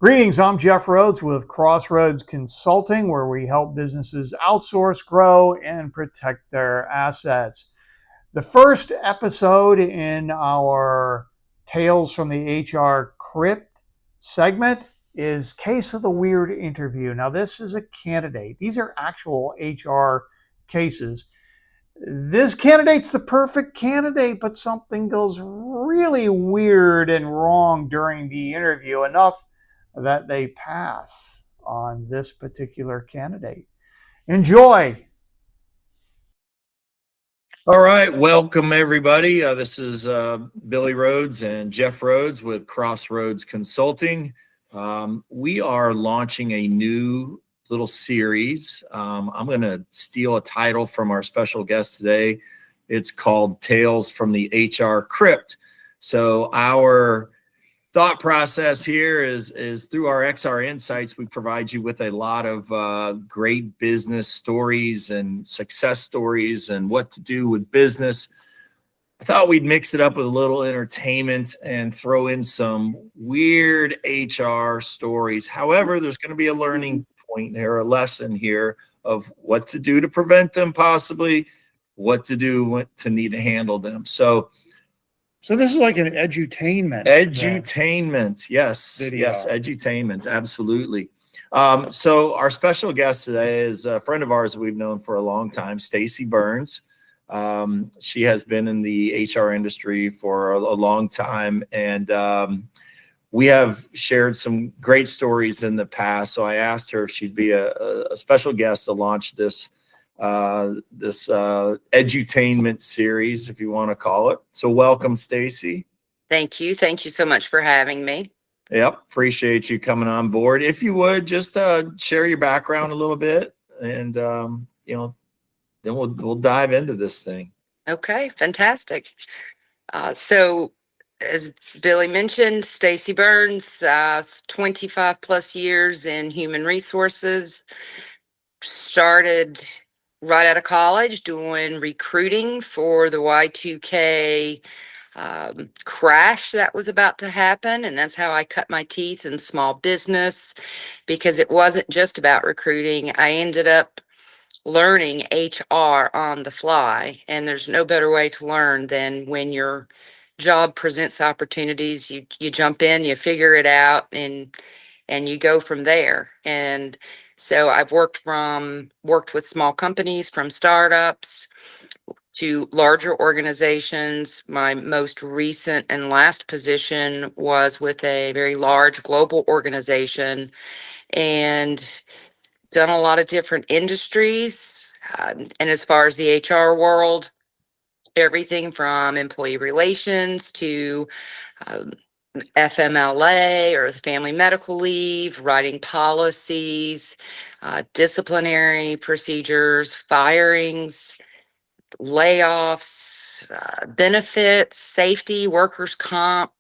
Greetings, I'm Jeff Rhodes with Crossroads Consulting, where we help businesses outsource, grow, and protect their assets. The first episode in our Tales from the HR Crypt segment is Case of the Weird Interview. Now, this is a candidate. These are actual HR cases. This candidate's the perfect candidate, but something goes really weird and wrong during the interview, enough that they pass on this particular candidate. Enjoy. All right, welcome everybody. This is Billy Rhodes and Jeff Rhodes with Crossroads Consulting. We are launching a new little series. I'm going to steal a title from our special guest today. It's called Tales from the HR Crypt. So our thought process here is through our XR Insights, we provide you with a lot of great business stories and success stories and what to do with business. I thought we'd mix it up with a little entertainment and throw in some weird HR stories. However, there's going to be a learning point there, a lesson here of what to do to prevent them, possibly what to do, what to need to handle them. So this is like an edutainment. Edutainment, yes. Video. Yes, edutainment, absolutely. So our special guest today is a friend of ours that we've known for a long time, Stacy Burns. She has been in the HR industry for a long time, and we have shared some great stories in the past. So I asked her if she'd be a special guest to launch this edutainment series, if you want to call it. So welcome, Stacy. Thank you so much for having me. Yep, appreciate you coming on board. If you would just share your background a little bit, and then we'll dive into this thing. Okay, fantastic. So as Billy mentioned, Stacy Burns, 25 plus years in human resources. Started right out of college doing recruiting for the Y2K crash that was about to happen. And that's how I cut my teeth in small business, because it wasn't just about recruiting. I ended up learning HR on the fly. And there's no better way to learn than when your job presents opportunities. You jump in, you figure it out, and you go from there. And so I've worked with small companies, from startups to larger organizations. My most recent and last position was with a very large global organization, and done a lot of different industries. And as far as the HR world, everything from employee relations to FMLA, or the family medical leave, writing policies, disciplinary procedures, firings, layoffs, benefits, safety, workers' comp,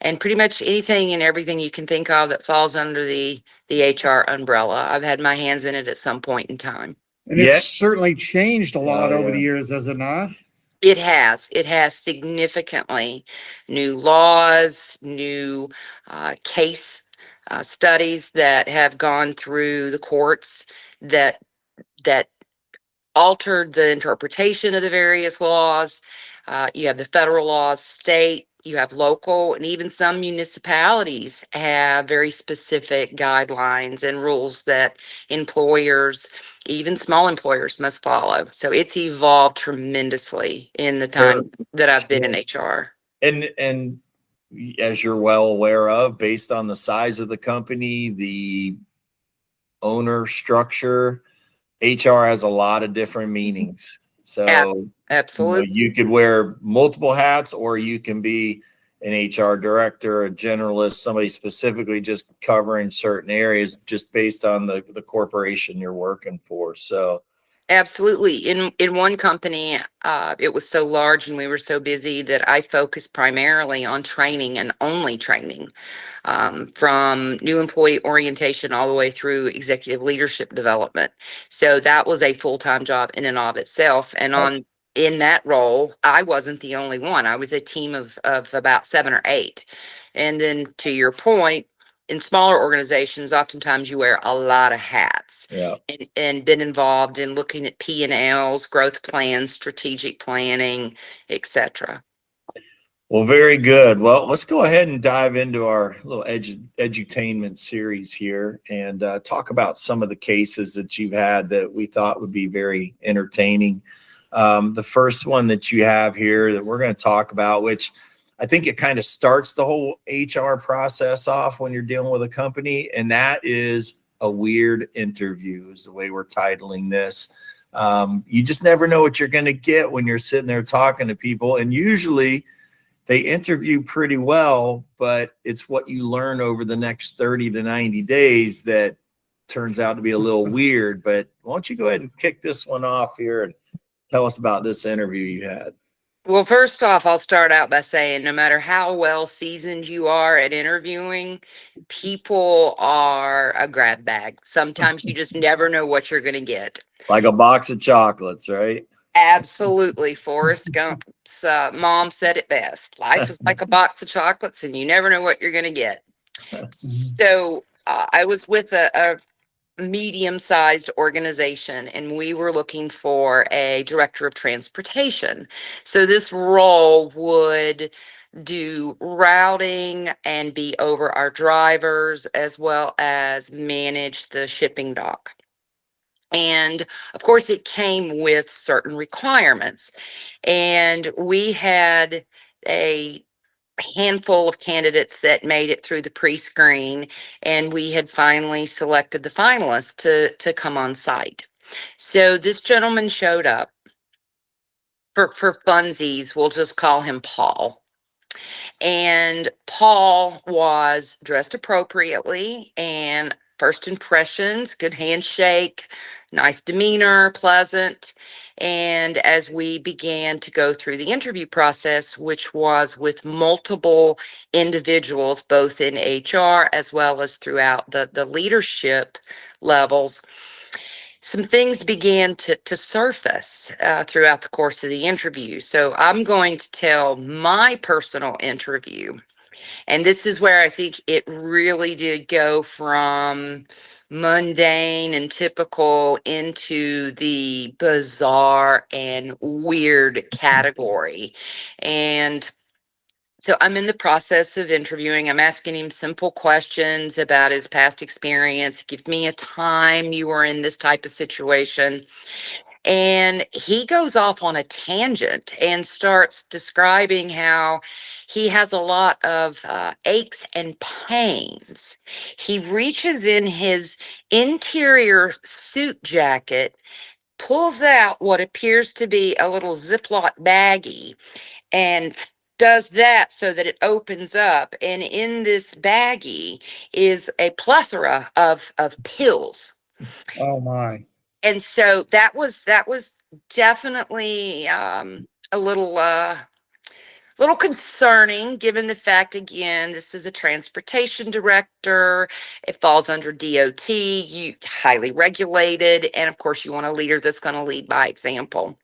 and pretty much anything and everything you can think of that falls under the HR umbrella. I've had my hands in it at some point in time. And it's certainly changed a lot over the years, has it not? It has significantly. New laws, new case studies that have gone through the courts that altered the interpretation of the various laws. You have the federal laws, state, you have local, and even some municipalities have very specific guidelines and rules that employers, even small employers, must follow. So it's evolved tremendously in the time that I've been in HR. And as you're well aware of, based on the size of the company, the owner structure, HR has a lot of different meanings. So absolutely, you could wear multiple hats, or you can be an HR director, a generalist, somebody specifically just covering certain areas just based on the corporation you're working for. So absolutely. In one company, it was so large and we were so busy that I focused primarily on training and only training, from new employee orientation all the way through executive leadership development. So that was a full-time job in and of itself. And in that role, I wasn't the only one. I was a team of about 7 or 8. And then to your point, in smaller organizations, oftentimes you wear a lot of hats. Yeah. And been involved in looking at P&Ls, growth plans, strategic planning, etc. Well, very good. Well, let's go ahead and dive into our little edutainment series here and talk about some of the cases that you've had that we thought would be very entertaining. The first one that you have here that we're going to talk about, which I think it kind of starts the whole HR process off when you're dealing with a company, and that is a weird interview is the way we're titling this. You just never know what you're going to get when you're sitting there talking to people, and usually they interview pretty well, but it's what you learn over the next 30 to 90 days that turns out to be a little weird. But why don't you go ahead and kick this one off here and tell us about this interview you had? Well, first off, I'll start out by saying no matter how well seasoned you are at interviewing, people are a grab bag. Sometimes you just never know what you're going to get. Like a box of chocolates, right? Absolutely. Forrest Gump's mom said it best. Life is like a box of chocolates, and you never know what you're going to get. So I was with a medium-sized organization, and we were looking for a director of transportation. So this role would do routing and be over our drivers, as well as manage the shipping dock. And of course, it came with certain requirements. And we had a handful of candidates that made it through the pre-screen, and we had finally selected the finalists to come on site. So this gentleman showed up. For funsies, we'll just call him Paul. And Paul was dressed appropriately, and first impressions, good handshake, nice demeanor, pleasant. And as we began to go through the interview process, which was with multiple individuals, both in HR as well as throughout the leadership levels, some things began to surface throughout the course of the interview. So I'm going to tell my personal interview. And this is where I think it really did go from mundane and typical into the bizarre and weird category. And so I'm in the process of interviewing. I'm asking him simple questions about his past experience. Give me a time you were in this type of situation. And he goes off on a tangent and starts describing how he has a lot of aches and pains. He reaches in his interior suit jacket, pulls out what appears to be a little Ziploc baggie, and does that so that it opens up. And in this baggie is a plethora of pills. Oh my. And so that was definitely a little concerning, given the fact, again, this is a transportation director. It falls under DOT, you highly regulated, and of course you want a leader that's going to lead by example.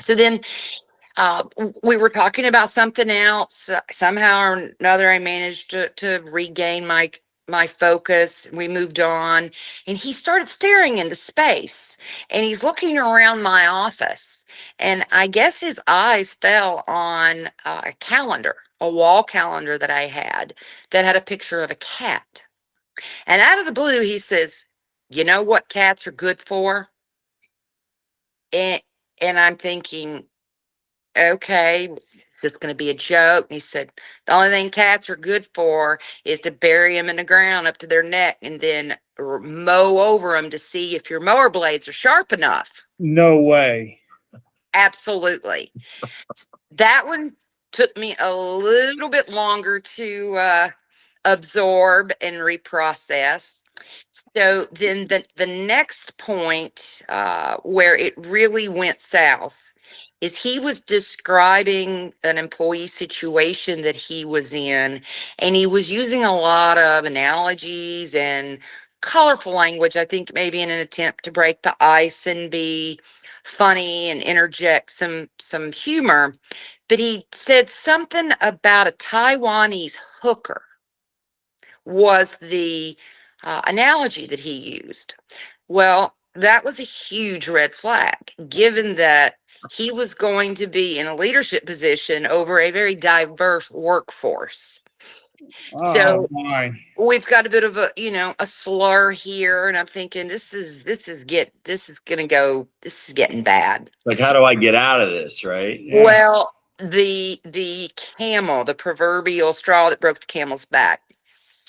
So then we were talking about something else. Somehow or another, I managed to regain my focus. We moved on, and he started staring into space, and he's looking around my office. And I guess his eyes fell on a calendar, a wall calendar that I had that had a picture of a cat. And out of the blue, he says, "You know what cats are good for?" And, and I'm thinking, okay, is this going to be a joke? And he said, the only thing cats are good for is to bury them in the ground up to their neck and then mow over them to see if your mower blades are sharp enough. No way. Absolutely. That one took me a little bit longer to absorb and reprocess. So then the next point where it really went south is he was describing an employee situation that he was in, and he was using a lot of analogies and colorful language, I think maybe in an attempt to break the ice and be funny and interject some humor. But he said something about a Taiwanese hooker. was the analogy that he used. Well, that was a huge red flag, given that he was going to be in a leadership position over a very diverse workforce. Oh So my. we've got a bit of a slur here, and I'm thinking this is getting bad. Like, how do I get out of this, right? Yeah. Well, the camel, the proverbial straw that broke the camel's back,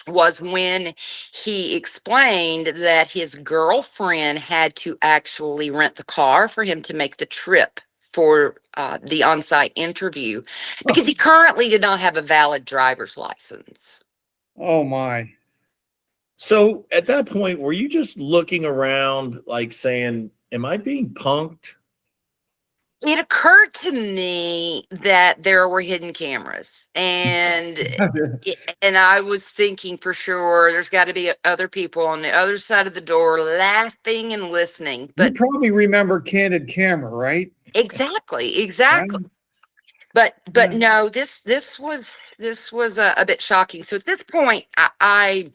was when he explained that his girlfriend had to actually rent the car for him to make the trip for the on-site interview because he currently did not have a valid driver's license. Oh my. So at that point, were you just looking around, like saying, "Am I being punked?" It occurred to me that there were hidden cameras, and I was thinking for sure there's got to be other people on the other side of the door laughing and listening. You But probably remember Candid Camera, right? exactly. Right? But Yeah. no, this was a bit shocking. So at this point, I'm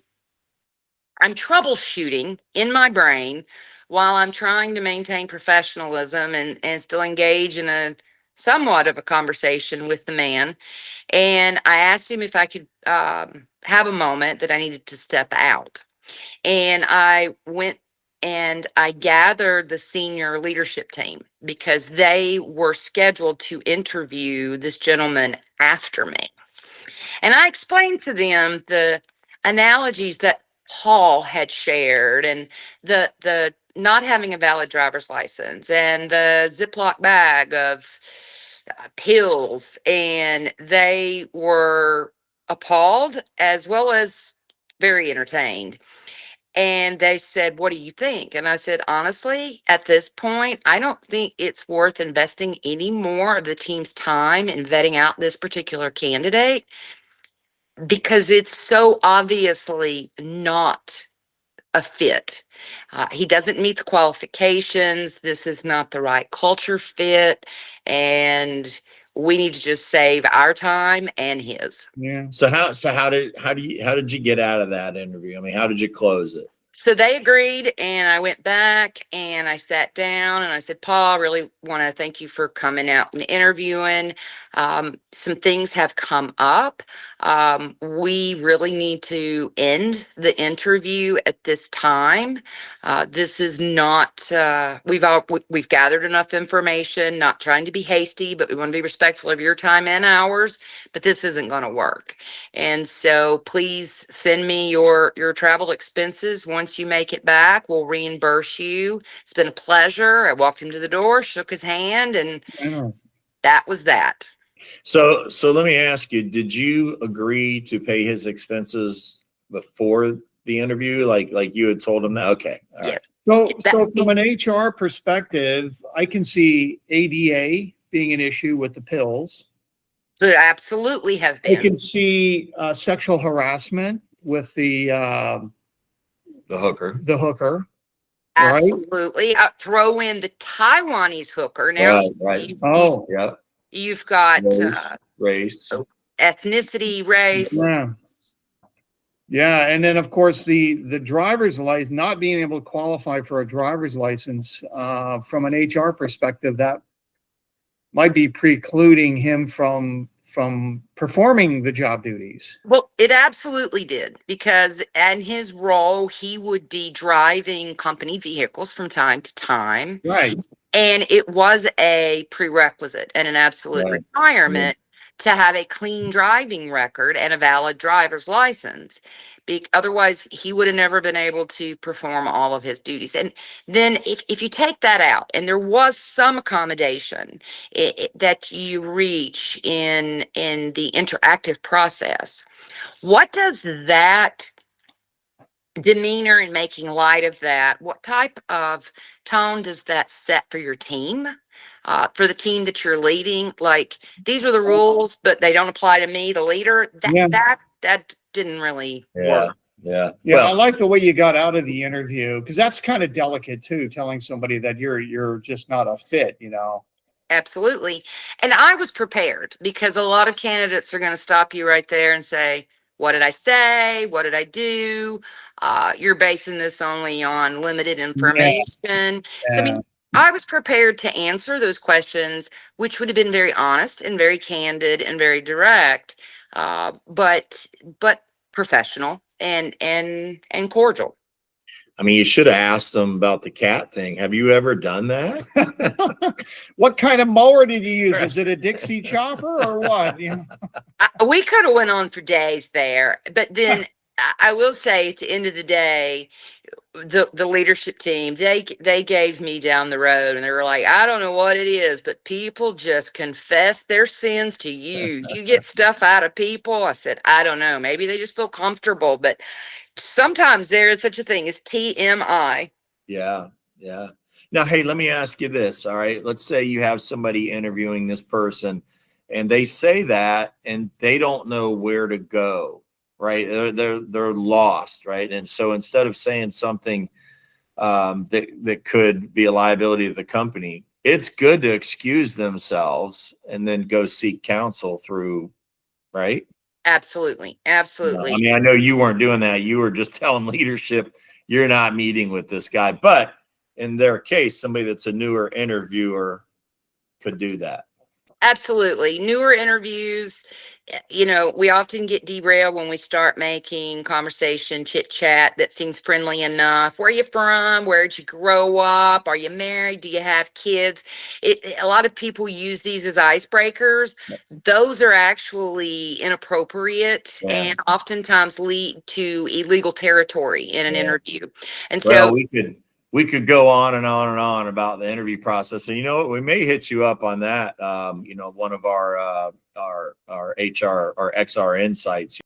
troubleshooting in my brain while I'm trying to maintain professionalism and still engage in a somewhat of a conversation with the man. And I asked him if I could have a moment that I needed to step out. And I went and I gathered the senior leadership team because they were scheduled to interview this gentleman after me. And I explained to them the analogies that Paul had shared and the not having a valid driver's license and the Ziploc bag of pills. And they were appalled as well as very entertained. And they said, "What do you think?" And I said, "Honestly, at this point, I don't think it's worth investing any more of the team's time in vetting out this particular candidate because it's so obviously not a fit. He doesn't meet the qualifications. This is not the right culture fit. And we need to just save our time and his." Yeah. So how did you get out of that interview? I mean, how did you close it? So they agreed, and I went back and I sat down and I said, "Paul, I really want to thank you for coming out and interviewing. Some things have come up. We really need to end the interview at this time. This is not. We've gathered enough information. Not trying to be hasty, but we want to be respectful of your time and ours. But this isn't going to work. And so please send me your travel expenses. Once you make it back, we'll reimburse you. It's been a pleasure." I walked him to the door, shook his hand, and Yeah. that was that. So let me ask you: did you agree to pay his expenses before the interview? Like you had told him that? Okay, all right. Yes. So from an HR perspective, I can see ADA being an issue with the pills. There absolutely have I been. can see sexual harassment with The hooker. the hooker, right? Absolutely. Throw in the Taiwanese hooker. Now Right. Oh, Yeah. you've got Race. ethnicity, race. yeah. Yeah, and then of course the driver's license, not being able to qualify for a driver's license from an HR perspective, that might be precluding him from performing the job duties. Well, it absolutely did because in his role, he would be driving company vehicles from time to time. Right. And it was a prerequisite and an absolute Right. requirement to have a clean driving record and a valid driver's license. Otherwise, he would have never been able to perform all of his duties. And then if you take that out, and there was some accommodation that you reach in the interactive process, what does that demeanor and making light of that, what type of tone does that set for your team, for the team that you're leading? Like, these are the rules, but they don't apply to me, the leader. Yeah. That didn't really Yeah. work. Yeah. Yeah, I Well, like the way you got out of the interview because that's kind of delicate too, telling somebody that you're just not a fit, you know. Absolutely. And I was prepared because a lot of candidates are going to stop you right there and say, What did I say? What did I do? You're basing this only on limited Yeah, information. So, I yeah. mean, I was prepared to answer those questions, which would have been very honest and very candid and very direct, but professional and cordial. I mean, you should have asked them about the cat thing. Have you ever done that? What kind of mower did you use? Was it a Dixie chopper or what? Yeah. We could have went on for days there, but then I will say, at the end of the day, the leadership team, they gave me down the road, and they were like, I don't know what it is, but people just confess their sins to you. You get stuff out of people. I said, I don't know. Maybe they just feel comfortable, but sometimes there is such a thing as TMI. Yeah, yeah. Now, hey, let me ask you this. All right. Let's say you have somebody interviewing this person and they say that and they don't know where to go, right? They're lost, right? And so instead of saying something that could be a liability of the company, it's good to excuse themselves and then go seek counsel through, right? Absolutely. I Absolutely. mean, I know you weren't doing that. You were just telling leadership you're not meeting with this guy. But in their case, somebody that's a newer interviewer could do that. Absolutely. Newer interviews, we often get derailed when we start making conversation, chit chat that seems friendly enough. Where are you from? Where'd you grow up? Are you married? Do you have kids? A lot of people use these as icebreakers. Those are actually inappropriate Yeah. and oftentimes lead to illegal territory in an Yeah. interview. And Well, so, we could go on and on and on about the interview process. And you know what? We may hit you up on that. One of our HR or XR insights.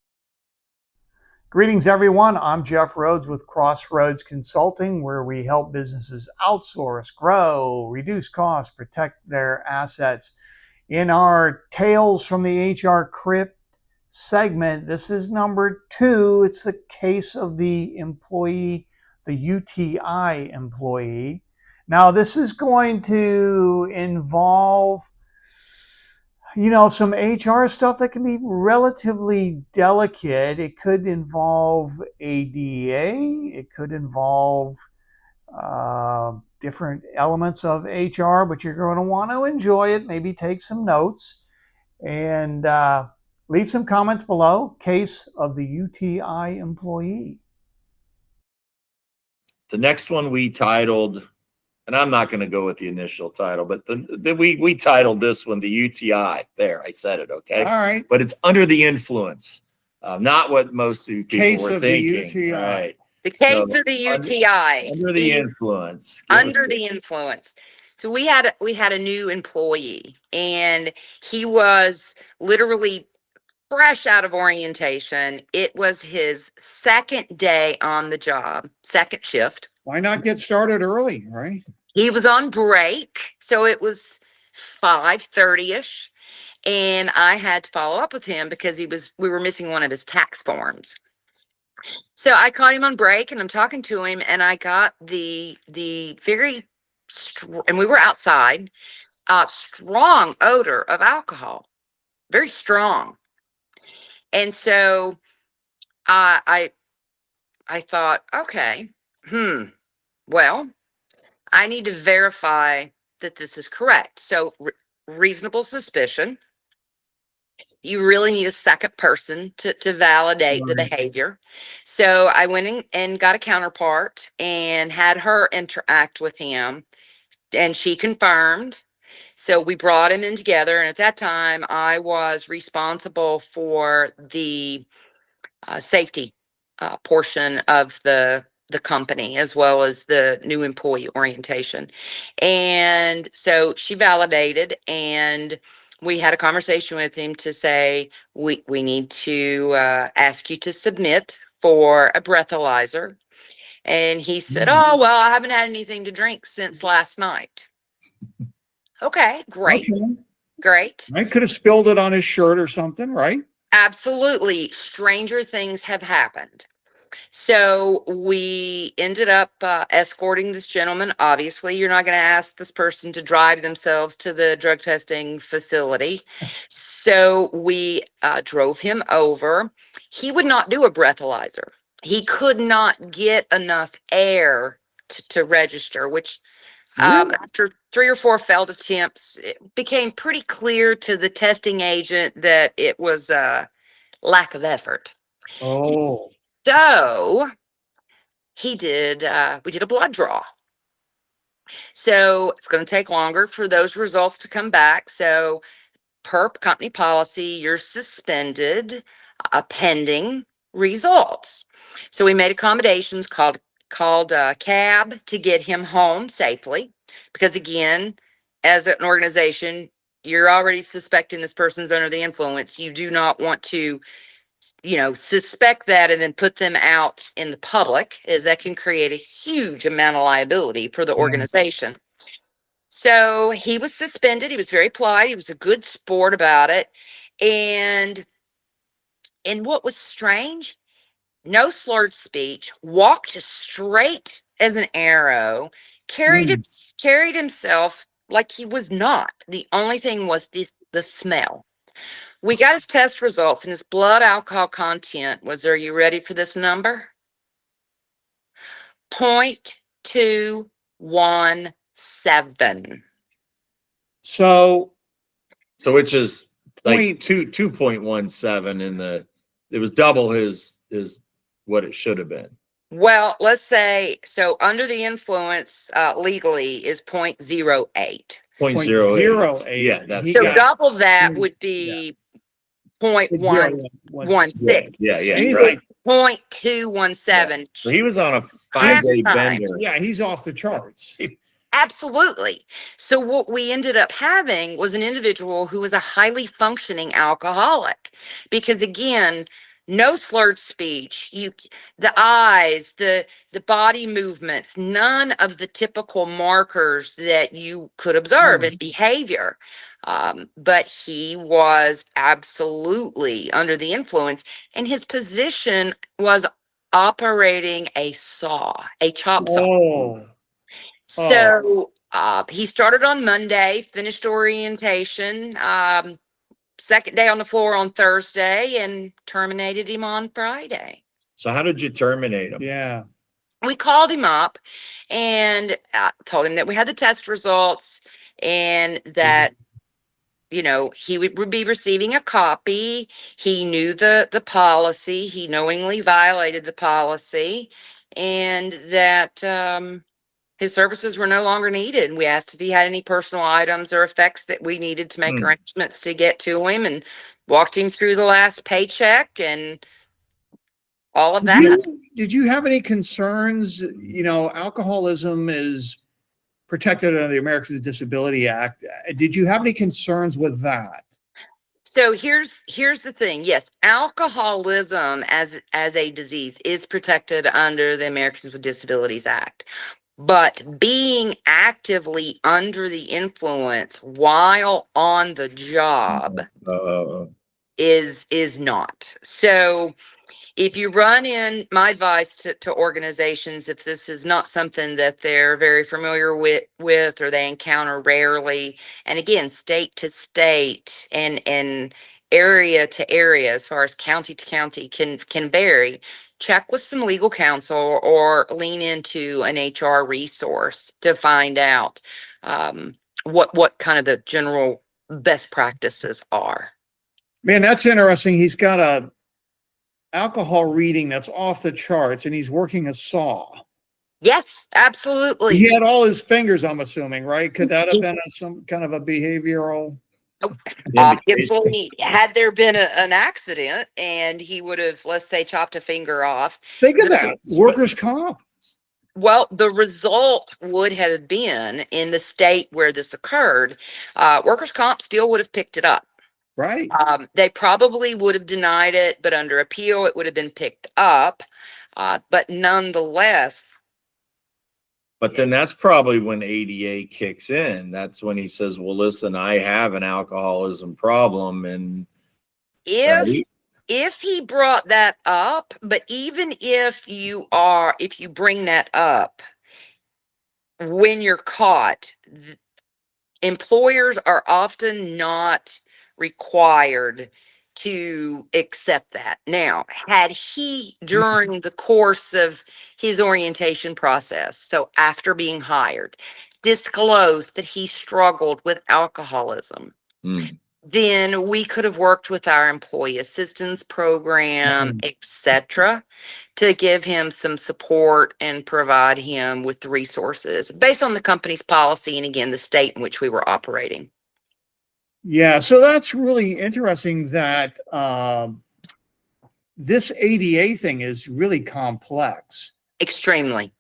Greetings, everyone. I'm Jeff Rhodes with Crossroads Consulting, where we help businesses outsource, grow, reduce costs, protect their assets. In our Tales from the HR Crypt segment, this is number 2. It's the case of the employee, the UTI employee. Now, this is going to involve some HR stuff that can be relatively delicate. It could involve ADA, it could involve different elements of HR, but you're going to want to enjoy it. Maybe take some notes and leave some comments below. Case of the UTI employee. The next one we titled, and I'm not going to go with the initial title, but we titled this one the UTI. There, I said it. Okay. All right. But it's under the influence, not what most people Case were of the thinking. UTI. Right. the case So, of the UTI. under the influence. Under the influence. So we had a new employee, and he was literally fresh out of orientation. It was his second day on the job, second shift. Why not get started early, right? He was on break, so it was 5:30ish, and I had to follow up with him because we were missing one of his tax forms. So I caught him on break, and I'm talking to him, and I got the very and we were outside, strong odor of alcohol, very strong. And so I thought, okay, well, I need to verify that this is correct. So reasonable suspicion. You really need a second person to validate the behavior. So I went in and got a counterpart and had her interact with him, and she confirmed. So we brought him in together, and at that time, I was responsible for the safety portion of the company, as well as the new employee orientation. And so she validated, and we had a conversation with him to say, we need to ask you to submit for a breathalyzer. And he said, oh, well, I haven't had anything to drink since last night. Okay, great. Okay. Great. I could have spilled it on his shirt or something, right? Absolutely. Stranger things have happened. So we ended up escorting this gentleman. Obviously, you're not going to ask this person to drive themselves to the drug testing facility. So we drove him over. He would not do a breathalyzer. He could not get enough air to register, which Really? after 3 or 4 failed attempts, it became pretty clear to the testing agent that it was a lack of effort. Oh. So we did a blood draw. So it's going to take longer for those results to come back. So per company policy, you're suspended pending results. So we made accommodations called cab to get him home safely, because again, as an organization, you're already suspecting this person's under the influence. You do not want to, suspect that and then put them out in the public, as that can create a huge amount of liability for the Yeah. organization. So he was suspended. He was very polite. He was a good sport about it. And what was strange, no slurred speech, walked straight as an arrow, carried himself like he was not. The only thing was the smell. We got his test results, and his blood alcohol content was, are you ready for this number? 0.217. So which is like Point- 2.17 it was double his what it should have been. Well, let's say, so under the influence legally is 0.08. 0.08. Yeah, that's So right. double that would be 0.116. Yeah, He's right. like, 0.217. So he was on a Half 5-day time. bender. yeah, he's off the charts. Absolutely. So what we ended up having was an individual who was a highly functioning alcoholic, because again, no slurred speech, the eyes, the body movements, none of the typical markers that you could observe in behavior. But he was absolutely under the influence, and his position was operating a chop saw. Oh. So he started on Monday, finished orientation, second day on the floor on Thursday, and terminated him on Friday. So how did you terminate him? Yeah. We called him up and told him that we had the test results, and that he would be receiving a copy. He knew the policy. He knowingly violated the policy, and that his services were no longer needed. And we asked if he had any personal items or effects that we needed to make arrangements to get to him, and walked him through the last paycheck and all of that. Did you have any concerns? Alcoholism is protected under the Americans with Disability Act. Did you have any concerns with that? So here's the thing. Yes, alcoholism as a disease is protected under the Americans with Disabilities Act. But being actively under the influence while on the job is not. So if you run in, my advice to organizations, if this is not something that they're very familiar with or they encounter rarely, and again, state to state and area to area, as far as county to county can vary, check with some legal counsel or lean into an HR resource to find out what kind of the general best practices are. Man, that's interesting. He's got a alcohol reading that's off the charts, and he's working a saw. Yes, absolutely. He had all his fingers, I'm assuming, right? Could that have been some kind of a behavioral? Obviously, had there been an accident and he would have, let's say, chopped a finger off. Think of that. Workers' comp. Well, the result would have been, in the state where this occurred, workers' comp still would have picked it up. Right. They probably would have denied it, but under appeal, it would have been picked up. But nonetheless. But then that's probably when ADA kicks in. That's when he says, well, listen, I have an alcoholism problem. And If if he brought that up, but even if you bring that up when you're caught, employers are often not required to accept that. Now, had he, during the course of his orientation process, so after being hired, disclosed that he struggled with alcoholism, Mm. then we could have worked with our employee assistance program, etc., to give him some support and provide him with the resources based on the company's policy and, again, the state in which we were operating. Yeah, so that's really interesting that this ADA thing is really complex. Extremely.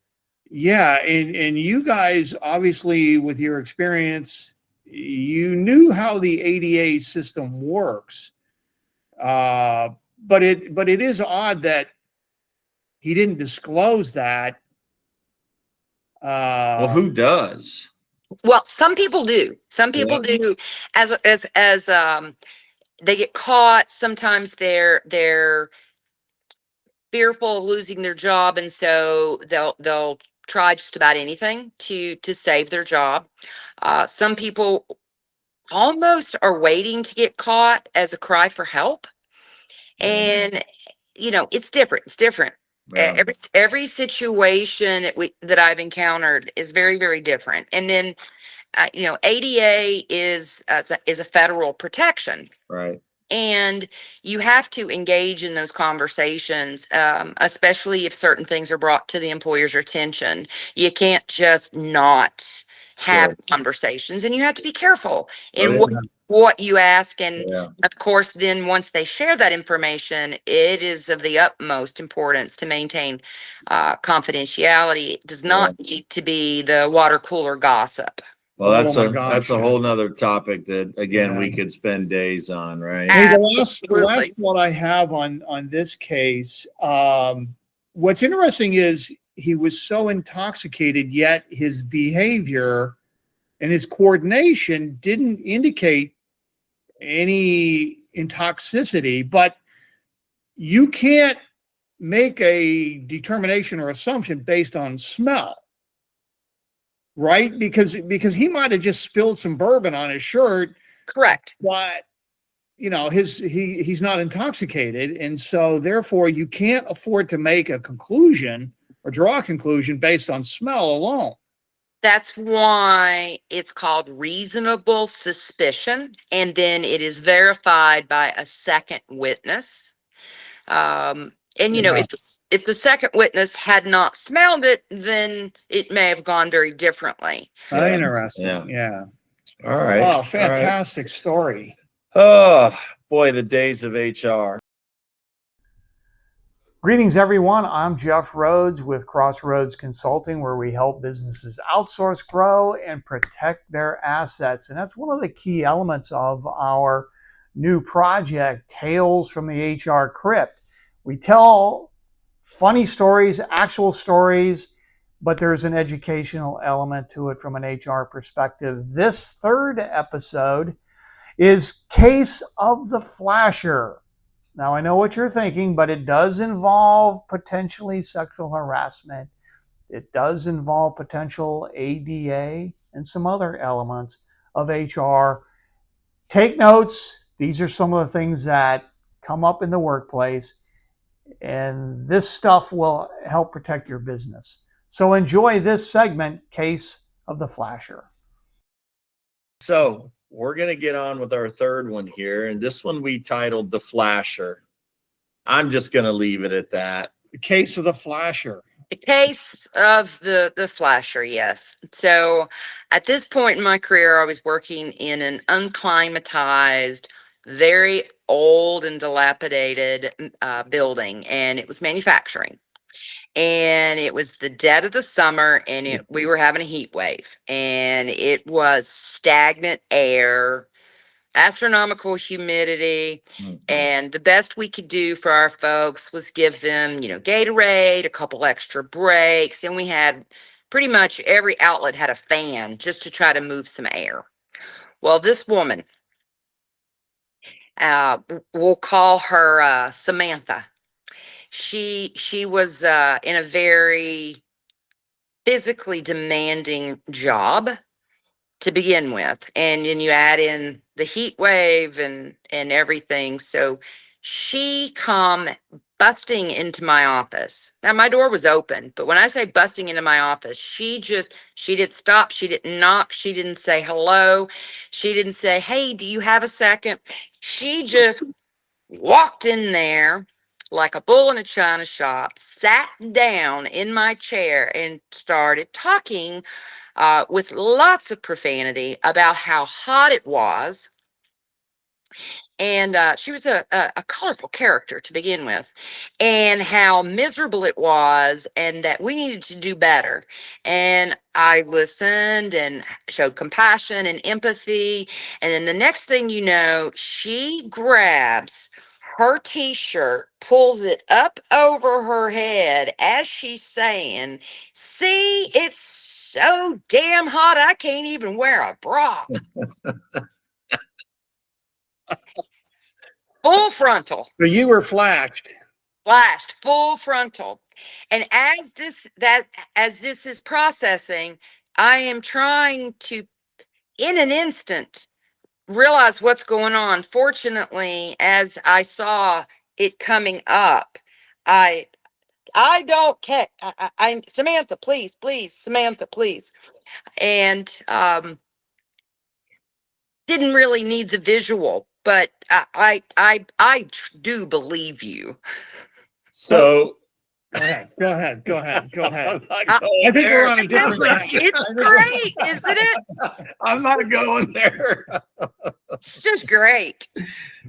Yeah, and you guys, obviously, with your experience, you knew how the ADA system works. But it is odd that he didn't disclose that. Well, who does? Well, some people do. Some people do. As they get caught, sometimes they're fearful of losing their job, and so they'll try just about anything to save their job. Some people almost are waiting to get caught as a cry for help, and it's different. It's different. Yeah. Every situation that I've encountered is very, very different. And then ADA is a federal protection. Right. And you have to engage in those conversations, especially if certain things are brought to the employer's attention. You can't just not have conversations, and you have to be careful in what you ask. And of course, then once they share that information, it is of the utmost importance to maintain confidentiality. It does not need to be the water cooler gossip. Well, that's a whole nother topic that, again, we could spend days on, right? Hey, the last thought I have on this case, what's interesting is he was so intoxicated, yet his behavior and his coordination didn't indicate any intoxicity, but you can't make a determination or assumption based on smell. Right? Because he might have just spilled some bourbon on his shirt. Correct. But he's not intoxicated, and so therefore you can't afford to make a conclusion or draw a conclusion based on smell alone. That's why it's called reasonable suspicion, and then it is verified by a second witness. If the second witness had not smelled it, then it may have gone very differently. Interesting. Yeah. All right. Oh, fantastic story. Oh, boy, the days of HR. Greetings, everyone. I'm Jeff Rhodes with Crossroads Consulting, where we help businesses outsource, grow, and protect their assets. And that's one of the key elements of our new project, Tales from the HR Crypt. We tell funny stories, actual stories, but there's an educational element to it from an HR perspective. This third episode is Case of the Flasher. Now, I know what you're thinking, but it does involve potentially sexual harassment. It does involve potential ADA and some other elements of HR. Take notes. These are some of the things that come up in the workplace, and this stuff will help protect your business. So enjoy this segment, Case of the Flasher. So we're going to get on with our third one here, and this one we titled The Flasher. I'm just going to leave it at that. The Case of the Flasher. The case of the flasher, yes. So at this point in my career, I was working in an unclimatized, very old and dilapidated building, and it was manufacturing. And it was the dead of the summer, and we were having a heat wave, and it was stagnant air, astronomical humidity. And the best we could do for our folks was give them, Gatorade, a couple extra breaks. And we had pretty much every outlet had a fan just to try to move some air. Well, this woman, We'll call her Samantha. She was in a very physically demanding job to begin with, and then you add in the heat wave and everything. So she come busting into my office. Now my door was open, but when I say busting into my office, she didn't stop, she didn't knock, she didn't say hello, she didn't say, hey, do you have a second? She just walked in there like a bull in a china shop, sat down in my chair, and started talking with lots of profanity about how hot it was. And she was a colorful character to begin with, and how miserable it was, and that we needed to do better. And I listened and showed compassion and empathy. And then the next thing you know, she grabs her t-shirt, pulls it up over her head as she's saying, see, it's so damn hot, I can't even wear a bra. Full frontal. So you were flashed. Flashed, full frontal. And as this is processing, I am trying to, in an instant, realize what's going on. Fortunately, as I saw it coming up, I don't care. I'm Samantha, please, Samantha, please. And didn't really need the visual, but I do believe you. So Go ahead. I think we're on a different section. It's great, isn't it? I'm not going there. It's just great.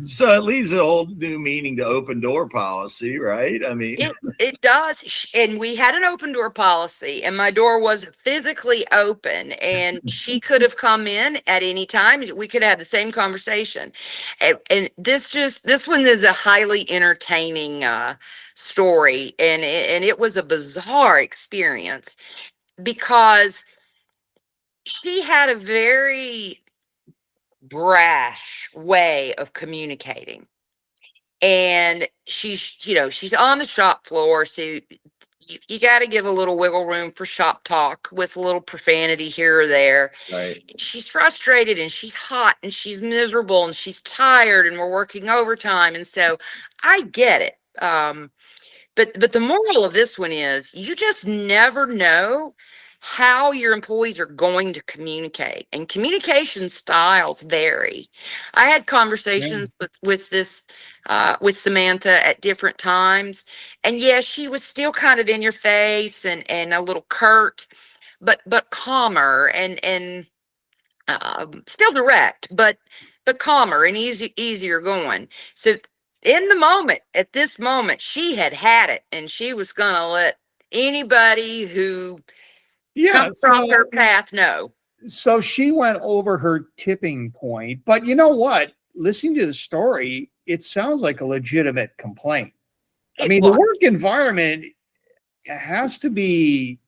So it leaves a whole new meaning to open door policy, right? I mean, It does. And we had an open door policy, and my door was physically open, and she could have come in at any time. We could have the same conversation. And this one is a highly entertaining story, and it was a bizarre experience because she had a very brash way of communicating. And she's on the shop floor, so you got to give a little wiggle room for shop talk with a little profanity here or there. right. She's frustrated, and she's hot, and she's miserable, and she's tired, and we're working overtime, and so I get it. But the moral of this one is you just never know how your employees are going to communicate, and communication styles vary. I had conversations with Samantha at different times, and yes, she was still kind of in your face and a little curt, but calmer and still direct, but calmer and easier going. So in the moment, at this moment, she had it, and she was gonna let anybody who comes across her path know. So she went over her tipping point, but you know what? Listening to the story, it sounds like a legitimate complaint. I mean, the work environment has to be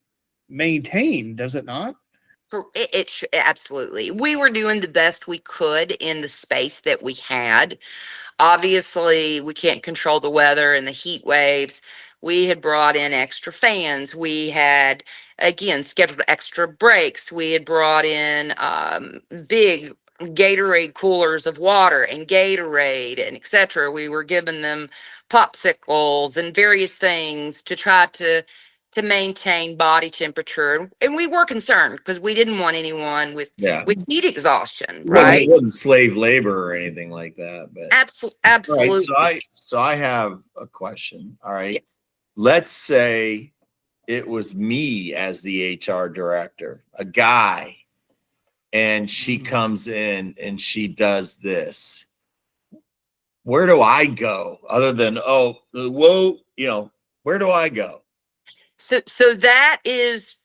maintained, does it not? Absolutely. We were doing the best we could in the space that we had. Obviously, we can't control the weather and the heat waves. We had brought in extra fans. We had, again, scheduled extra breaks. We had brought in big Gatorade coolers of water and Gatorade and etc. We were giving them popsicles and various things to try to maintain body temperature. And we were concerned because we didn't want anyone with heat exhaustion, right? It wasn't slave labor or anything like that, but absolutely. Right, so I have a question. All right. Yes. Let's say it was me as the HR director, a guy, and she comes in and she does this. Where do I go other than, whoa, where do I go? So that is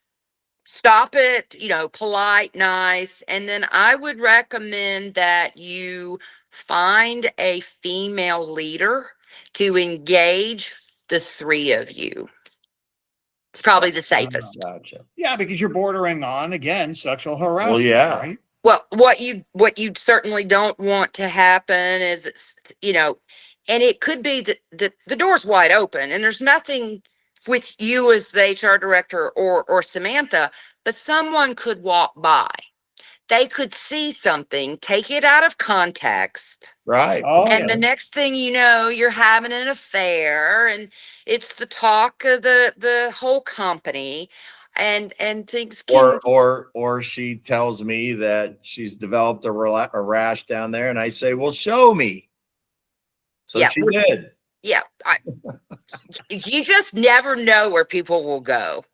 stop it, polite, nice. And then I would recommend that you find a female leader to engage the three of you. It's probably the safest. Gotcha. Yeah, because you're bordering on, again, sexual harassment, Well, yeah. right? Well, what you certainly don't want to happen is, and it could be that the door's wide open and there's nothing with you as the HR director or Samantha, but someone could walk by. They could see something, take it out of context, Right. Oh, and yeah. the next thing you know, you're having an affair, and it's the talk of the whole company, and things can. Or she tells me that she's developed a rash down there, and I say, "Well, show me." So Yeah, she did. yeah. You just never know where people will go.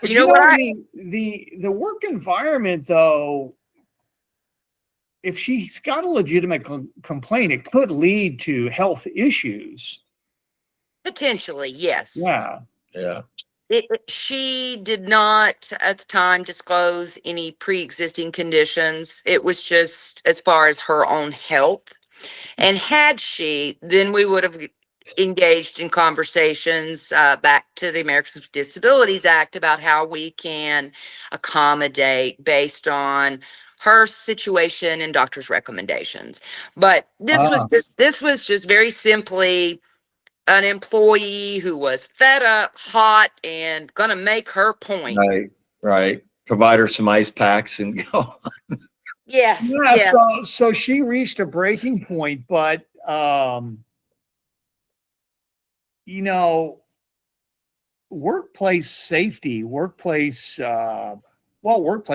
But You know what I? the work environment, though, if she's got a legitimate complaint, it could lead to health issues. Potentially, yes. Yeah. Yeah. She did not at the time disclose any pre-existing conditions. It was just as far as her own health. And had she, then we would have engaged in conversations back to the Americans with Disabilities Act about how we can accommodate based on her situation and doctor's recommendations. But Ah. this was just very simply an employee who was fed up, hot, and gonna make her point. Right. Right. Provide her some ice packs and go. Yes, Yeah, yes. so she reached a breaking point, but you know, workplace safety, workplace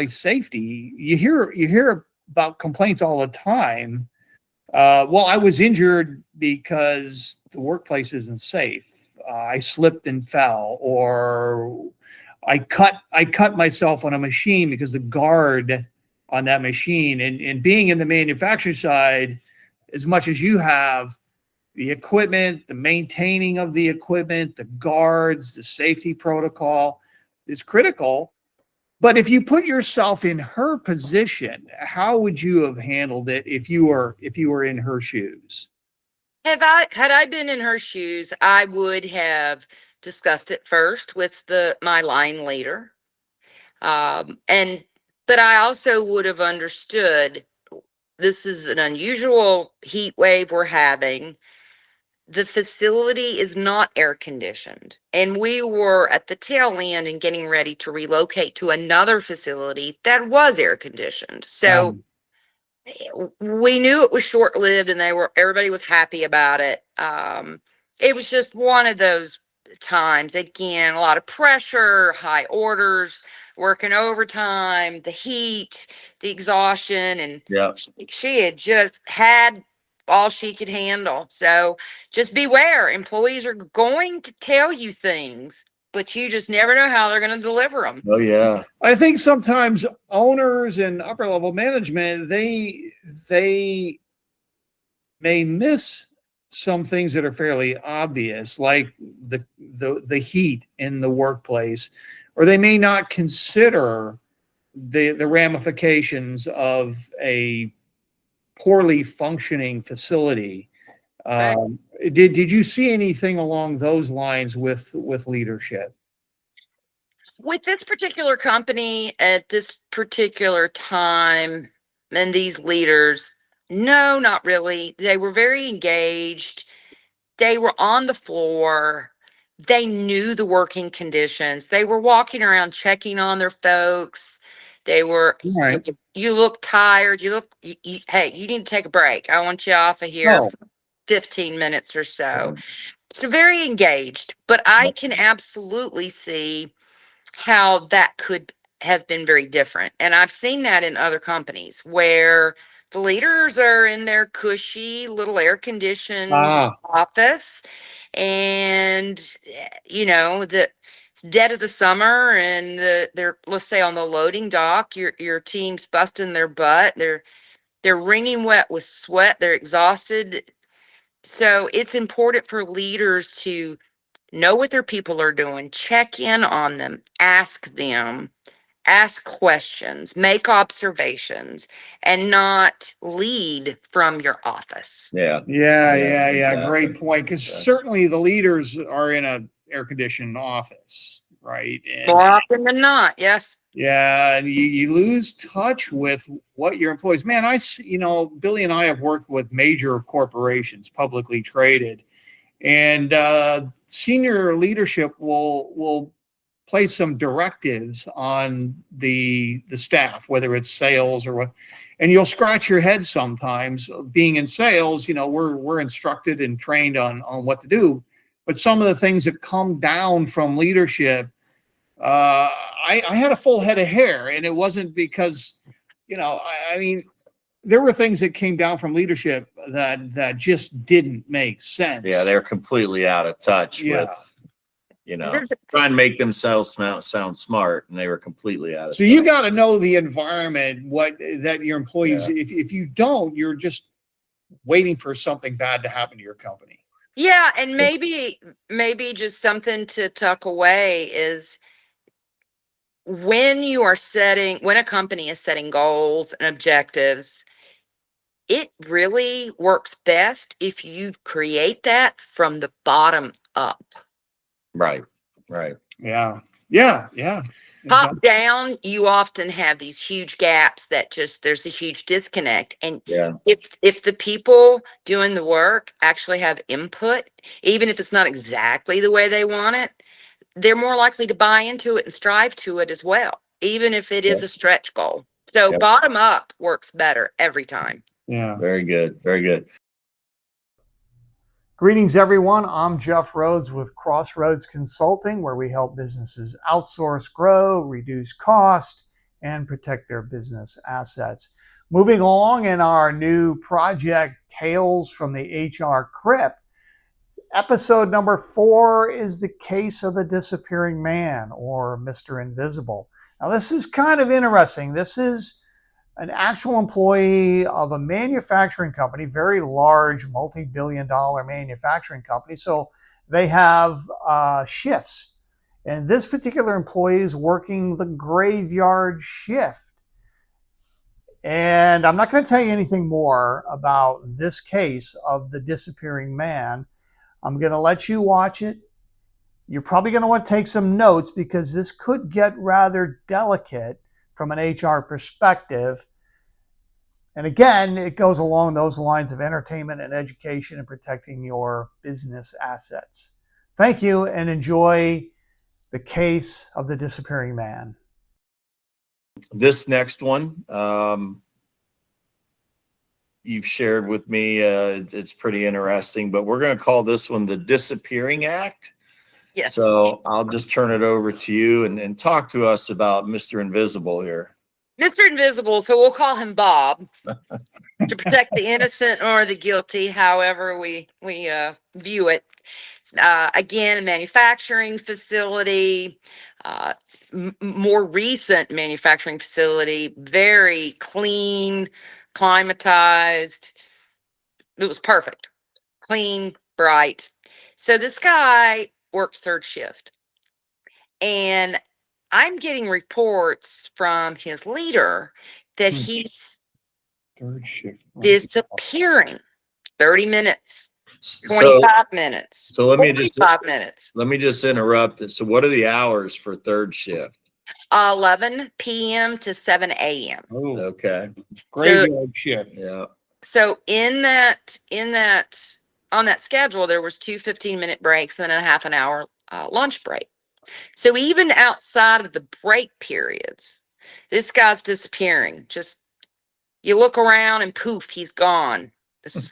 safety, you hear about complaints all the time. Well, I was injured because the workplace isn't safe. I slipped and fell, or I cut myself on a machine because the guard on that machine, and being in the manufacturing side, as much as you have the equipment, the maintaining of the equipment, the guards, the safety protocol is critical. But if you put yourself in her position, how would you have handled it if you were in her shoes? Had I been in her shoes, I would have discussed it first with my line leader. And but I also would have understood this is an unusual heat wave we're having. The facility is not air conditioned, and we were at the tail end and getting ready to relocate to another facility that was air conditioned. So we knew it was short lived, and everybody was happy about it. It was just one of those times, again, a lot of pressure, high orders, working overtime, the heat, the exhaustion, and Yeah. she had just had all she could handle. So just beware, employees are going to tell you things, but you just never know how they're going to deliver them. Oh yeah. I think sometimes owners and upper level management, they may miss some things that are fairly obvious, like the heat in the workplace, or they may not consider the ramifications of a poorly functioning facility. Right. Did you see anything along those lines with leadership? With this particular company at this particular time and these leaders, no, not really. They were very engaged. They were on the floor. They knew the working conditions. They were walking around checking on their folks. They were, Right. you look tired. Hey, you need to take a break. I want you off of here Oh, for 15 minutes or so. So very engaged, but I can absolutely see how that could have been very different. And I've seen that in other companies where the leaders are in their cushy little air conditioned ah, office, and the it's dead of the summer, and they're, let's say, on the loading dock, your team's busting their butt, they're wringing wet with sweat, they're exhausted. So it's important for leaders to know what their people are doing, check in on them, ask questions, make observations, and not lead from your office. Yeah. yeah. Exactly. Great point. Because certainly the leaders are in a air conditioned office. right? More And often than not, yes. yeah, and you lose touch with what your employees. Man, Billy and I have worked with major corporations, publicly traded, and senior leadership will place some directives on the staff, whether it's sales or what. And you'll scratch your head sometimes. Being in sales, we're instructed and trained on what to do, but some of the things that come down from leadership, I had a full head of hair, and it wasn't because, I mean, there were things that came down from leadership that just didn't make sense. Yeah, they're completely out of touch Yeah. with, trying to make themselves sound smart, and they were completely out of So touch. you got to know the environment, that your employees, Yeah. if you don't, you're just waiting for something bad to happen to your company. Yeah, and maybe just something to tuck away is when a company is setting goals and objectives, it really works best if you create that from the bottom up. Right. Yeah. Top Exactly. down, you often have these huge gaps that there's a huge disconnect. And Yeah. if the people doing the work actually have input, even if it's not exactly the way they want it, they're more likely to buy into it and strive to it as well, even if it is a stretch goal. So Yep. bottom up works better every time. Yeah. Very good. Very good. Greetings, everyone. I'm Jeff Rhodes with Crossroads Consulting, where we help businesses outsource, grow, reduce cost, and protect their business assets. Moving along in our new project, Tales from the HR Crypt, episode number 4 is the case of the disappearing man, or Mr. Invisible. Now, this is kind of interesting. This is an actual employee of a manufacturing company, very large, multi-billion-dollar manufacturing company. So they have shifts. And this particular employee is working the graveyard shift. And I'm not going to tell you anything more about this case of the disappearing man. I'm going to let you watch it. You're probably going to want to take some notes because this could get rather delicate from an HR perspective. And again, it goes along those lines of entertainment and education and protecting your business assets. Thank you, and enjoy the case of the disappearing man. This next one, you've shared with me. It's pretty interesting, but we're going to call this one the Disappearing Act. Yes. So I'll just turn it over to you and talk to us about Mr. Invisible here. Mr. Invisible, so we'll call him Bob to protect the innocent or the guilty, however we view it. Again, a manufacturing facility, more recent manufacturing facility, very clean, climatized. It was perfect, clean, bright. So this guy worked third shift, and I'm getting reports from his leader that he's Third shift. disappearing. 30 minutes, So 25 minutes, so let me just 45 minutes. interrupt it. So what are the hours for third shift? 11 p.m. to 7 a.m. Oh, Okay. graveyard shift. Yeah. So on that schedule, there was 2 15-minute breaks and a half an hour lunch break. So even outside of the break periods, this guy's disappearing. Just you look around and poof, he's gone.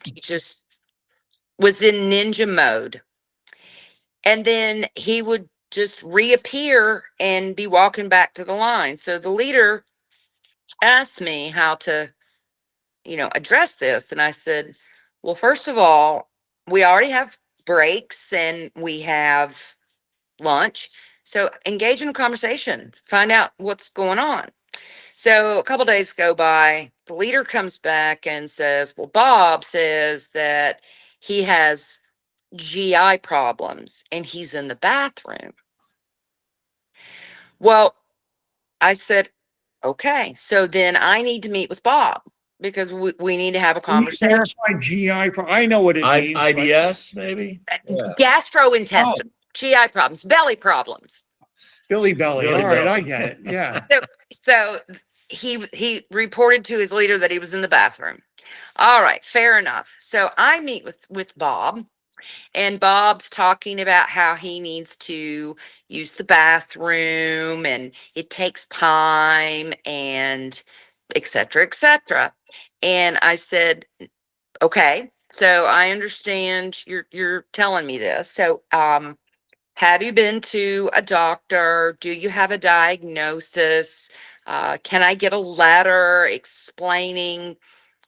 He just was in ninja mode. And then he would just reappear and be walking back to the line. So the leader asked me how to, address this. And I said, well, first of all, we already have breaks and we have lunch. So engage in a conversation, find out what's going on. So a couple days go by, the leader comes back and says, well, Bob says that he has GI problems and he's in the bathroom. Well, I said, okay, so then I need to meet with Bob because we need to have a Can you conversation. clarify GI? I know what it means. IBS, maybe? Yeah. Gastrointestinal, GI problems, belly problems. Billy Belly. Billy All right, Belly. I get it. Yeah. So he reported to his leader that he was in the bathroom. All right, fair enough. So I meet with Bob, and Bob's talking about how he needs to use the bathroom and it takes time and et cetera, et cetera. And I said, okay, so I understand you're telling me this. So have you been to a doctor? Do you have a diagnosis? Can I get a letter explaining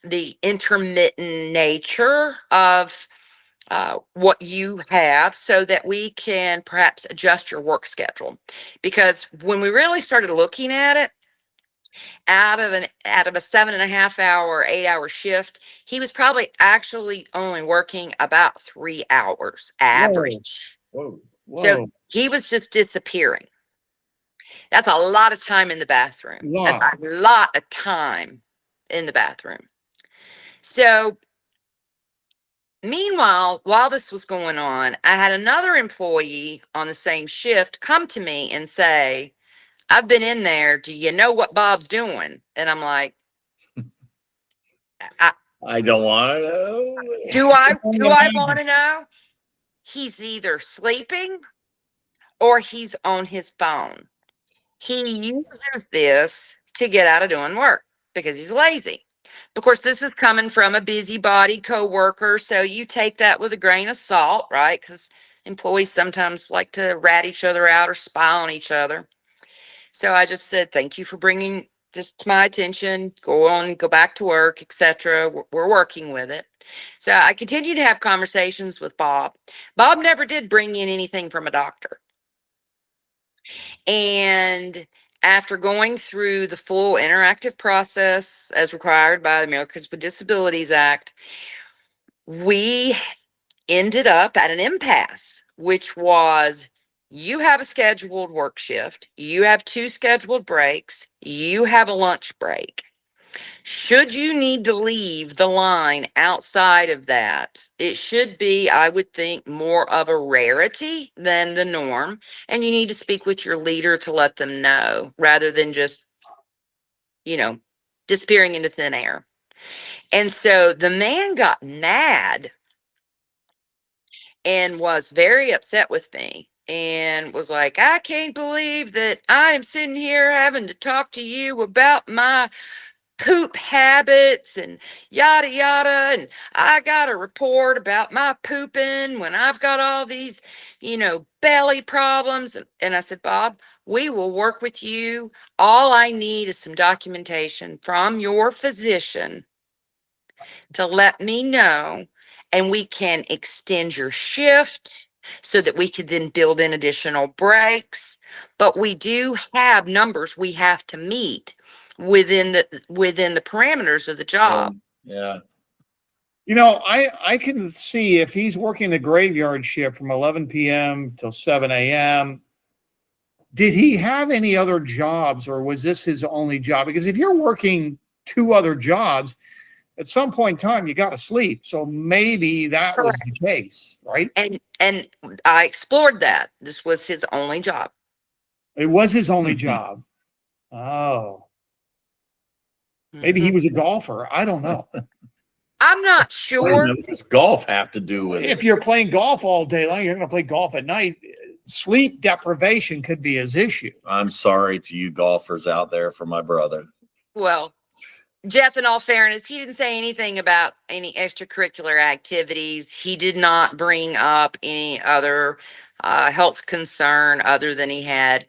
the intermittent nature of what you have so that we can perhaps adjust your work schedule? Because when we really started looking at it, out of a 7.5 hour, 8 hour shift, he was probably actually only working about 3 hours Whoa. average. Whoa. So Whoa. he was just disappearing. That's a lot of time in the bathroom. That's Lot. a lot of time in the bathroom. So meanwhile, while this was going on, I had another employee on the same shift come to me and say, I've been in there. Do you know what Bob's doing? And I'm like, I don't want to know. do I want to know? He's either sleeping or he's on his phone. He uses this to get out of doing work because he's lazy. Of course, this is coming from a busybody coworker, so you take that with a grain of salt, right? Because employees sometimes like to rat each other out or spy on each other. So I just said, thank you for bringing this to my attention. Go on, go back to work, etc. We're working with it. So I continued to have conversations with Bob. Bob never did bring in anything from a doctor. And after going through the full interactive process as required by the Americans with Disabilities Act, we ended up at an impasse, which was you have a scheduled work shift, you have 2 scheduled breaks, you have a lunch break. Should you need to leave the line outside of that, it should be, I would think, more of a rarity than the norm. And you need to speak with your leader to let them know rather than just, you know, disappearing into thin air. And so the man got mad and was very upset with me and was like, I can't believe that I am sitting here having to talk to you about my poop habits and yada yada, and I got a report about my pooping when I've got all these, belly problems. And I said, Bob, we will work with you. All I need is some documentation from your physician to let me know, and we can extend your shift so that we could then build in additional breaks. But we do have numbers we have to meet within the parameters of the job. Yeah. I can see if he's working the graveyard shift from 11 p.m. till 7 a.m. Did he have any other jobs, or was this his only job? Because if you're working 2 other jobs, at some point in time, you got to sleep. So maybe that was the case, right? And I explored that. This was his only job. It was his only job. Oh, maybe he was a golfer. I don't know. I'm not sure. What does golf have to do with it? If you're playing golf all day long, you're going to play golf at night. Sleep deprivation could be his issue. I'm sorry to you golfers out there for my brother. Well, Jeff, in all fairness, he didn't say anything about any extracurricular activities. He did not bring up any other health concern other than he had,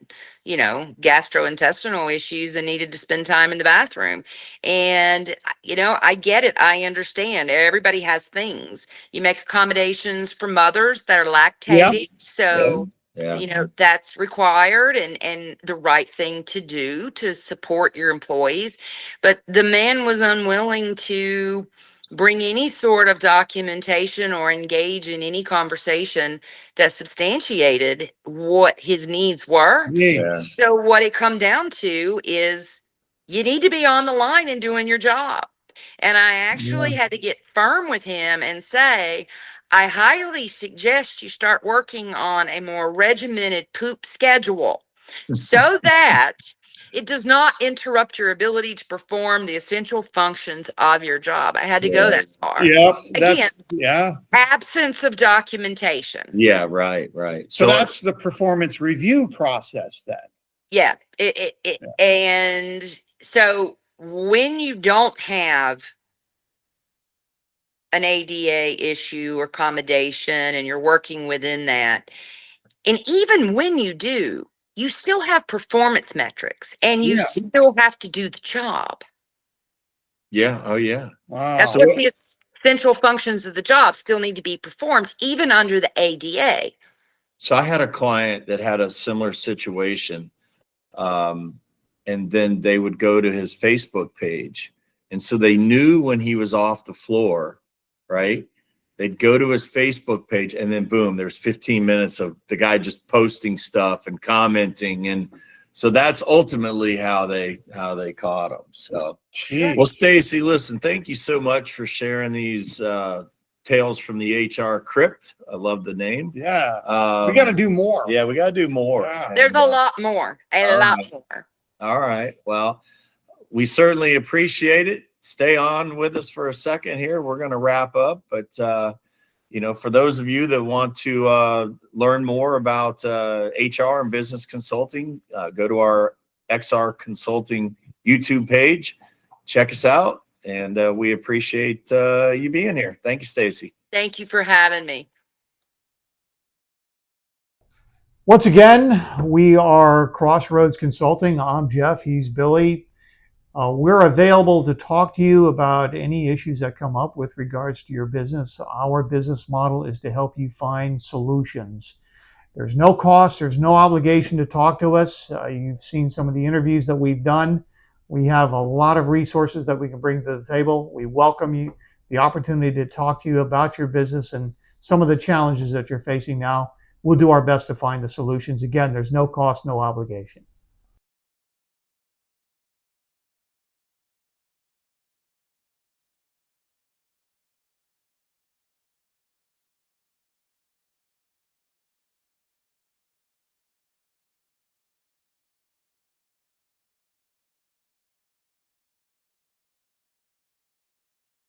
gastrointestinal issues and needed to spend time in the bathroom. And, I get it. I understand. Everybody has things. You make accommodations for mothers that are lactating. Yep. So, Yeah. that's required and the right thing to do to support your employees. But the man was unwilling to bring any sort of documentation or engage in any conversation that substantiated what his needs were. Yes. So what it come down to is you need to be on the line and doing your job. And I actually had to get firm with him and say, I highly suggest you start working on a more regimented poop schedule so that it does not interrupt your ability to perform the essential functions of your job. I had to go that far. Yep. Again, Yeah. absence of documentation. Yeah, right. So that's the performance review process then. Yeah. And so when you don't have an ADA issue or accommodation and you're working within that, and even when you do, you still have performance metrics and you still have to do the job. Yeah. Oh, yeah. Wow. That's what the essential functions of the job still need to be performed, even under the ADA. So I had a client that had a similar situation. And then they would go to his Facebook page. And so they knew when he was off the floor, right? They'd go to his Facebook page and then boom, there's 15 minutes of the guy just posting stuff and commenting. And so that's ultimately how they caught him. So, well, Stacy, listen, thank you so much for sharing these tales from the HR Crypt. I love the name. Yeah. We got to do more. Yeah, we got to do more. Yeah. There's a lot more. A lot more. All right. Well, we certainly appreciate it. Stay on with us for a second here. We're going to wrap up, but for those of you that want to learn more about HR and business consulting, go to our XR Consulting YouTube page. Check us out, and we appreciate you being here. Thank you, Stacy. Thank you for having me. Once again, we are Crossroads Consulting. I'm Jeff. He's Billy. We're available to talk to you about any issues that come up with regards to your business. Our business model is to help you find solutions. There's no cost, there's no obligation to talk to us. You've seen some of the interviews that we've done. We have a lot of resources that we can bring to the table. We welcome you the opportunity to talk to you about your business and some of the challenges that you're facing now. We'll do our best to find the solutions. Again, there's no cost, no obligation.